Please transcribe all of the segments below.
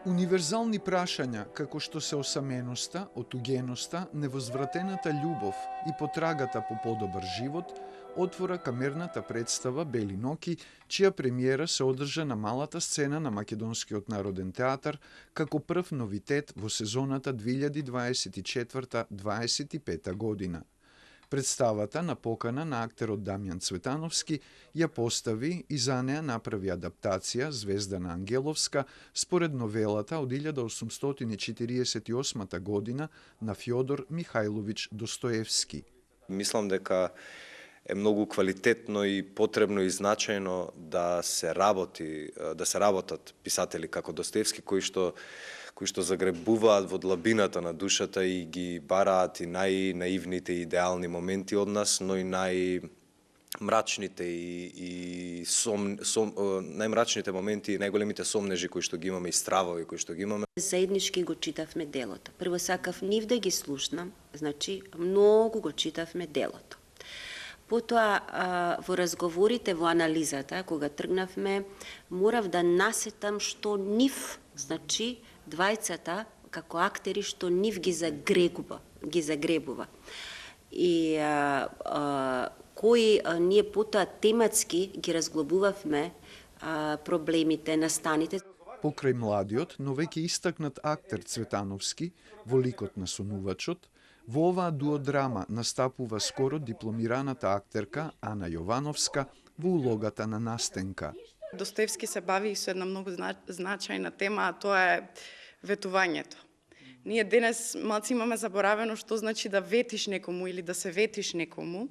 Универзални прашања, како што се осаменоста, отугеноста, невозвратената љубов и потрагата по подобар живот, отвора камерната представа Бели ноќи, чија премиера се одржа на малата сцена на Македонскиот народен театар како прв новитет во сезоната 2024-25 година. Представата на покана на актерот Дамјан Цветановски ја постави и за неа направи адаптација Звездана Ангеловска според новелата од 1848 година на Фјодор Михајлович Достоевски. Мислам дека е многу квалитетно и потребно и значајно да се работат писатели како Достоевски кои што загребуваат во длабината на душата и ги бараат и најнаивните и идеални моменти од нас, но и најмрачните најмрачните моменти и најголемите сомнежи кои што ги имаме и стравови кои што ги имаме. Заеднички го читавме делото. Прво сакав нив да ги слушнам, значи многу го читавме делото. Потоа во разговорите, во анализата, кога тргнавме, морав да насетам што нив, значи двајцата како актери што нив ги загребува. И кои ние потоа тематски ги разглобувавме проблемите, настаните. Покрај младиот, но веќе истакнат актер Цветановски во ликот на сонувачот, во оваа дуодрама настапува скоро дипломираната актерка Ана Јовановска во улогата на Настенка. Достоевски се бави со една многу значајна тема, а тоа е ветувањето. Ние денес малци имаме заборавено што значи да ветиш некому или да се ветиш некому,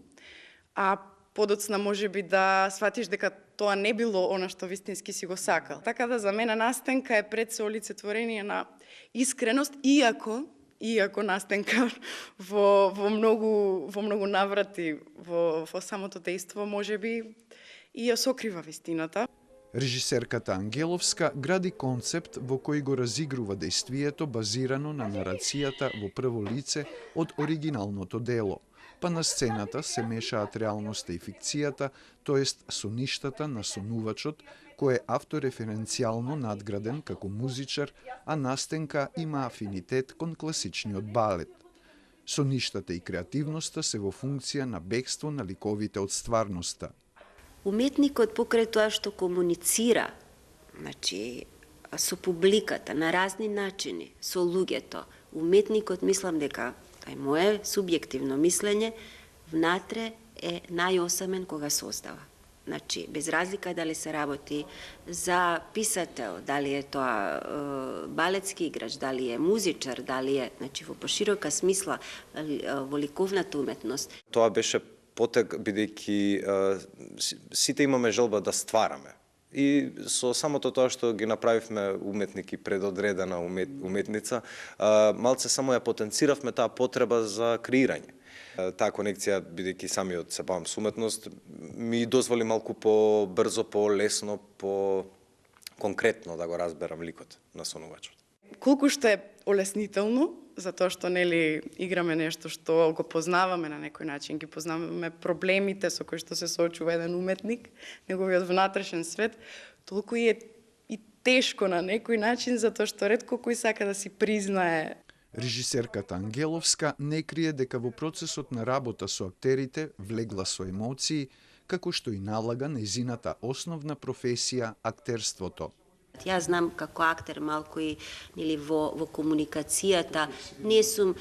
а подоцна можеби да сватиш дека тоа не било она што вистински си го сакал. Така да за мене Настенка е пред се олицетворение на искреност, иако Настенка во многу наврати во самото дејство можеби и ја сокрива вистината. Режисерката Ангеловска гради концепт во кој го разигрува дејствието базирано на нарацијата во прво лице од оригиналното дело, па на сцената се мешаат реалноста и фикцијата, тоест соништата на сонувачот, кој е автореференцијално надграден како музичар, а Настенка има афинитет кон класичниот балет. Соништата и креативноста се во функција на бегство на ликовите од стварноста. Уметникот покрај тоа што комуницира, значи со публиката на разни начини, со луѓето, уметникот мислам дека, тоа е мое субјективно мислење, внатре е најосамен кога создава. Значи, без разлика дали се работи за писател, дали е тоа балетски играч, дали е музичар, дали е, значи, во поширока смисла во ликовната уметност. Тоа беше потек, бидејќи сите имаме желба да ствараме. И со самото тоа што ги направивме уметник и предодредена уметница, малце само ја потенциравме таа потреба за креирање. Таа конекција, бидејќи самиот се бавам со уметност, ми дозволи малку по-брзо, по-лесно, по-конкретно да го разберам ликот на сонувачот. Колку што е олеснително, затоа што нели играме нешто што го познаваме на некој начин, ги познаваме проблемите со кои што се соочува еден уметник, неговиот внатрешен свет, толку и е и тешко на некој начин, затоа што ретко кој сака да си признае. Режисерката Ангеловска не крие дека во процесот на работа со актерите влегла со емоции, како што и налага нејзината основна професија актерството. Јас знам како актер малку и во комуникацијата, не сум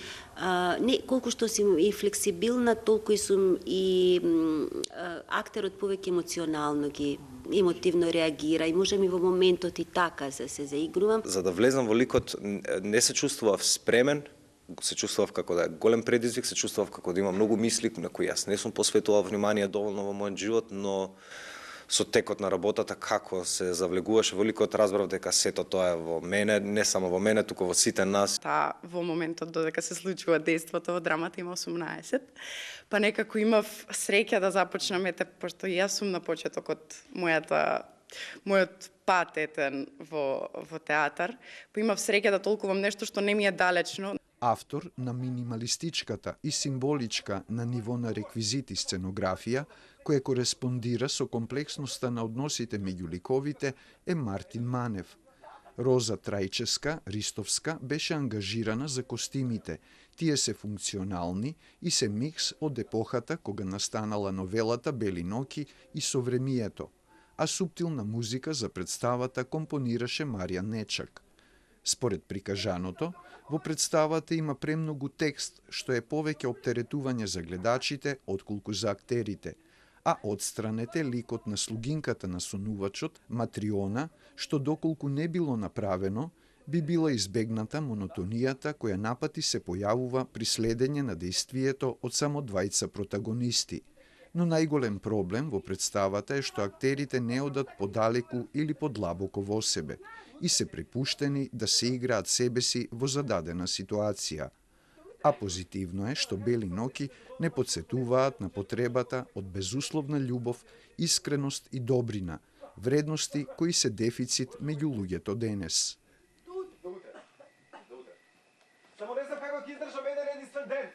колку што сум и флексибилна, толку и сум и актерот повеќе емоционално емотивно реагира и можем и во моментот и така се заигрувам. За да влезам во ликот не се чувствував спремен, се чувствував како да е голем предизвик, се чувствував како да има многу мисли на кои јас не сум посветувал внимание доволно во мојот живот, но со текот на работата, како се завлегуваше во ликот, разбрав дека сето тоа е во мене, не само во мене, туку во сите нас. Во моментот додека се случува дејството во драмата има 18, па некако имав среќа да започнам, пошто јас сум на почетокот мојот пат во театар, па имав среќа да толкувам нешто што не ми е далечно. Автор на минималистичката и символичка на ниво на реквизити сценографија, која кореспондира со комплексноста на односите меѓу ликовите, е Мартин Манев. Роза Трајческа, Ристовска, беше ангажирана за костимите. Тие се функционални и се микс од епохата кога настанала новелата Бели ноки и совремието, а суптилна музика за представата компонираше Марија Нечак. Според прикажаното, во представата има премногу текст, што е повеќе оптеретување за гледачите отколку за актерите, а одстранете ликот на слугинката на сонувачот, Матриона, што доколку не било направено, би била избегната монотонијата која напати се појавува при следење на дејствието од само двајца протагонисти. Но најголем проблем во представата е што актерите не одат подалеку или подлабоко во себе и се препуштени да се играат себе си во зададена ситуација. А позитивно е што Бели ноки не подсетуваат на потребата од безусловна љубов, искреност и добрина, вредности кои се дефицит меѓу луѓето денес. Само не се како ќе издржам еден единствен ден.